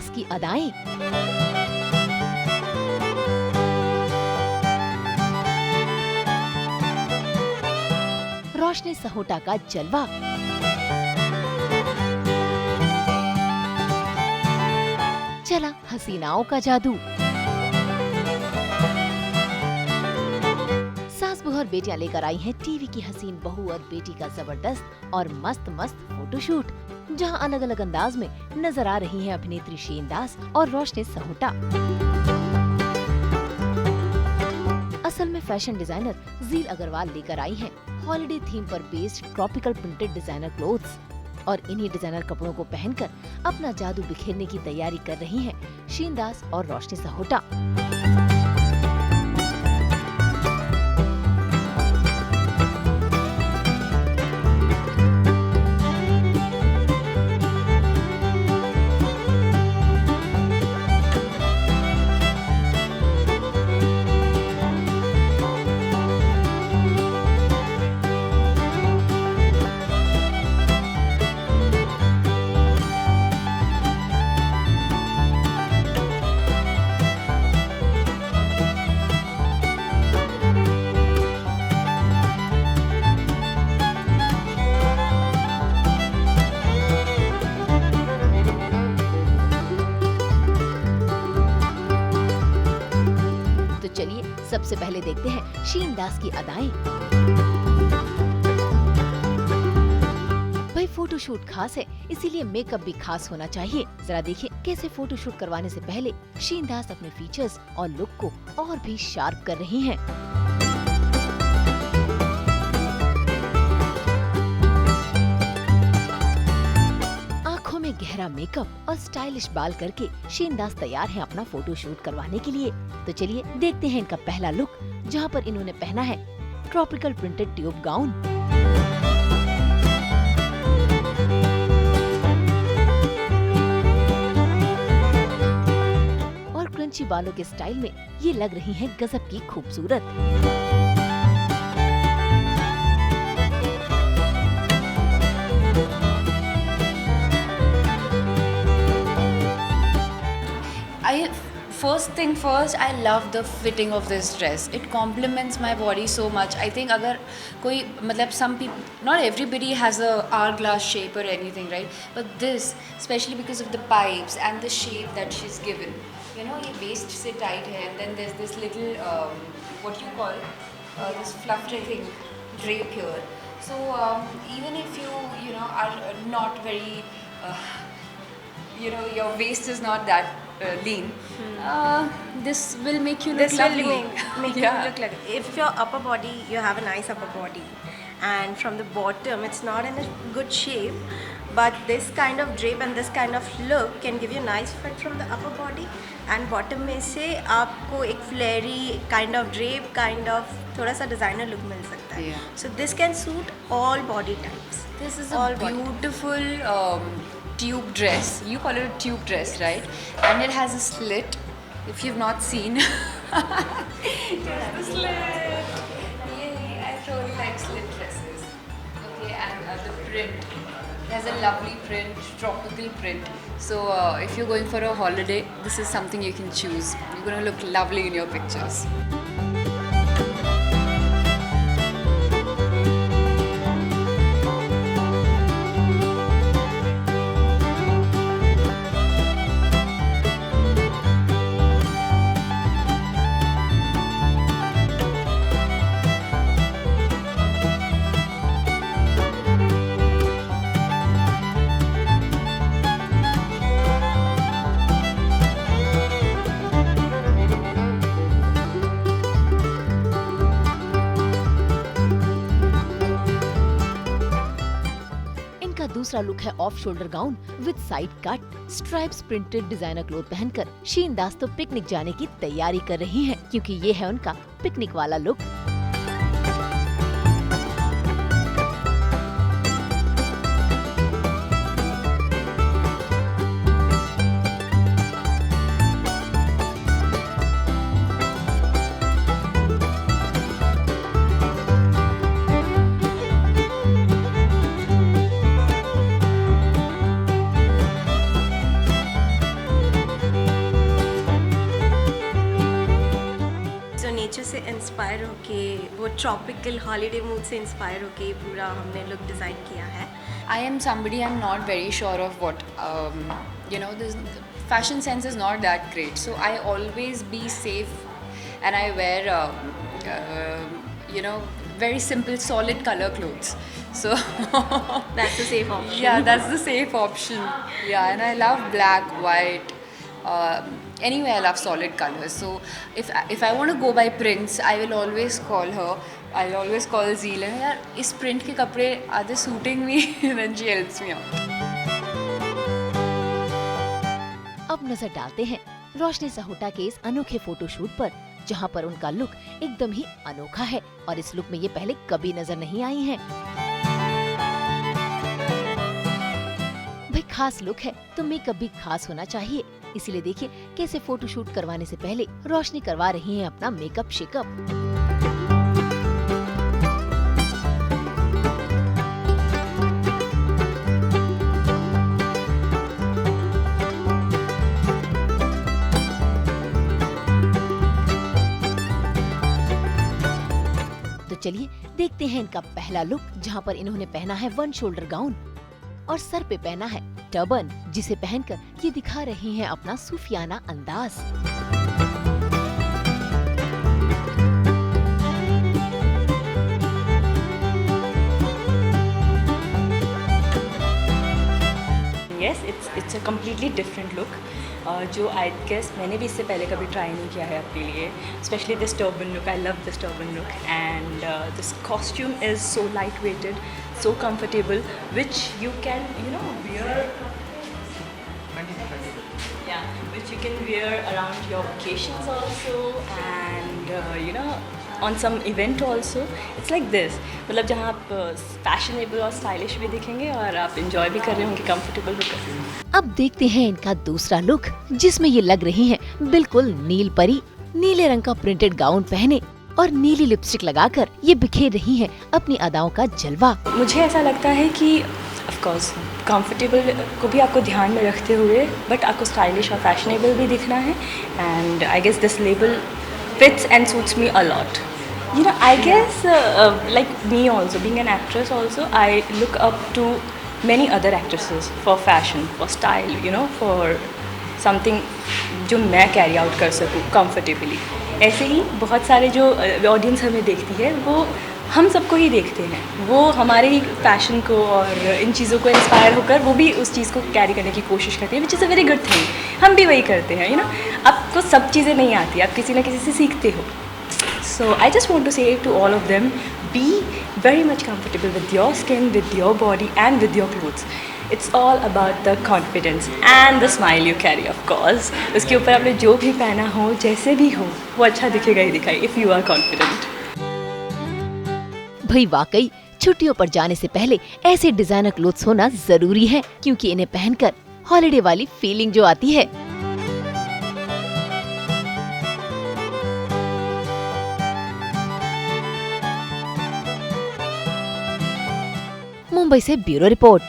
दास की अदाएं, रोशनी सहोटा का जलवा, चला हसीनाओं का जादू। सास बहू और बेटियां लेकर आई हैं टीवी की हसीन बहू और बेटी का जबरदस्त और मस्त मस्त फोटोशूट, जहां अलग अलग अंदाज में नजर आ रही हैं अभिनेत्री शीन दास और रोशनी सहोटा। असल में फैशन डिजाइनर जील अग्रवाल लेकर आई हैं हॉलिडे थीम पर based tropical printed designer clothes, और इन्हीं डिजाइनर कपड़ों को पहनकर अपना जादू बिखेरने की तैयारी कर रही हैं शीन दास और रोशनी सहोटा। चलिए सबसे पहले देखते हैं शीन दास की अदाएं। भाई फोटोशूट खास है, इसीलिए मेकअप भी खास होना चाहिए। जरा देखिए कैसे फोटोशूट करवाने से पहले शीन दास अपने फीचर्स और लुक को और भी शार्प कर रही हैं। गहरा मेकअप और स्टाइलिश बाल करके शीन दास तैयार हैं अपना फोटो शूट करवाने के लिए। तो चलिए देखते हैं इनका पहला लुक, जहां पर इन्होंने पहना है ट्रॉपिकल प्रिंटेड ट्यूब गाउन। और क्रंची बालों के स्टाइल में ये लग रही हैं गजब की खूबसूरत। First thing first, I love the fitting of this dress. It complements my body so much. I think अगर कोई मतलब some people, not everybody has a hourglass shape or anything, right? But this, especially because of the pipes and the shape that she's given. You know, ये waist से tight है, and then there's this little what you call this fluffy thing, drape here. So even if you know are not very you know your waist is not that lean, this will make you look lovely. Make you look like, if your upper body, you have a nice upper body, and from the bottom it's not in a good shape, but this kind of drape and this kind of look can give you nice fit from the upper body, and bottom में से आपको एक flary kind of drape kind of थोड़ा सा designer look मिल सकता है. So this can suit all body types. This is a beautiful tube dress. You call it a tube dress, right? And it has a slit. If you've not seen, the slit. Yeah, I really like slit dresses. Okay, and the print. It has a lovely print, tropical print. So if you're going for a holiday, this is something you can choose. You're gonna look lovely in your pictures. दूसरा look है off shoulder gown with side cut stripes printed designer cloth पहनकर शीन दास तो picnic जाने की तैयारी कर रही हैं, क्योंकि ये है उनका पिकनिक वाला लुक। नेचर से इंस्पायर होके, वो ट्रॉपिकल हॉलीडे मूड से इंस्पायर होके ये पूरा हमने लुक डिज़ाइन किया है. I am somebody, I'm not very sure of what, this fashion sense is not that great. So I always be safe and I wear, very simple, solid color clothes. So That's the safe option. yeah, that's the safe option. Yeah, and I love black, white. Anyway, I love solid colors. So if I want to go by prints, I will always call her. I'll always call Zeel. And यार इस print के कपड़े are they suiting me? Then she helps me out. अब नजर डालते हैं रोशनी सहोटा के इस अनोखे फोटोशूट पर, जहां पर उनका लुक एकदम ही अनोखा है और इस लुक में ये पहले कभी नजर नहीं आई हैं। भाई खास लुक है तो मेकअप भी खास होना चाहिए, इसीलिए देखिए कैसे फोटोशूट करवाने से पहले रोशनी करवा रही हैं अपना मेकअप शेकअप। तो चलिए देखते हैं इनका पहला लुक, जहां पर इन्होंने पहना है वन शोल्डर गाउन और सर पे पहना है टर्बन, जिसे पहनकर ये दिखा रही हैं अपना सूफियाना अंदाज। Yes, it's a completely different look. जो आई गेस मैंने भी इससे पहले कभी ट्राई नहीं किया है अपने लिए, specially this turban look. I love this turban look and this costume is so light weighted, so comfortable, which you can wear, which you can wear around your vacations also, and on some event also. It's like this, मतलब जहाँ आप fashionable और stylish भी दिखेंगे और आप enjoy भी कर रहे होंगे, कंफर्टेबल होकर। अब देखते हैं इनका दूसरा लुक, जिसमें ये लग रही हैं बिल्कुल नील परी, नीले रंग का प्रिंटेड गाउन पहने और नीली लिपस्टिक लगाकर ये बिखेर रही हैं अपनी अदाओं का जलवा। मुझे ऐसा लगता है कि ऑफ कोर्स कंफर्टेबल को भी आपको ध्यान में रखते हुए, बट आपको स्टाइलिश और फैशनेबल भी दिखना है, and I guess this label fits and suits me a lot. I guess like me also, being an actress also, I look up to many other actresses for fashion, for style, for something जो मैं carry out कर सकूँ comfortably. ऐसे ही बहुत सारे जो audience हमें देखती है वो हम सबको ही देखते हैं, वो हमारे ही फैशन को और इन चीज़ों को इंस्पायर होकर वो भी उस चीज़ को कैरी करने की कोशिश करती है, which is a very good thing. हम भी वही करते हैं. आपको सब चीज़ें नहीं आती, आप किसी ना किसी से सीखते हो. So I just want to say to all of them, be very much comfortable with your skin, with your body and with your clothes. It's all about the confidence and the smile you carry. Of course उसके ऊपर आपने जो भी पहना हो, जैसे भी हो, वो अच्छा दिखेगा ही दिखाई इफ़ यू आर कॉन्फिडेंट. भाई वाकई छुट्टियों पर जाने से पहले ऐसे डिजाइनर क्लोथ्स होना जरूरी है, क्योंकि इन्हें पहनकर हॉलिडे वाली फीलिंग जो आती है। मुंबई से ब्यूरो रिपोर्ट।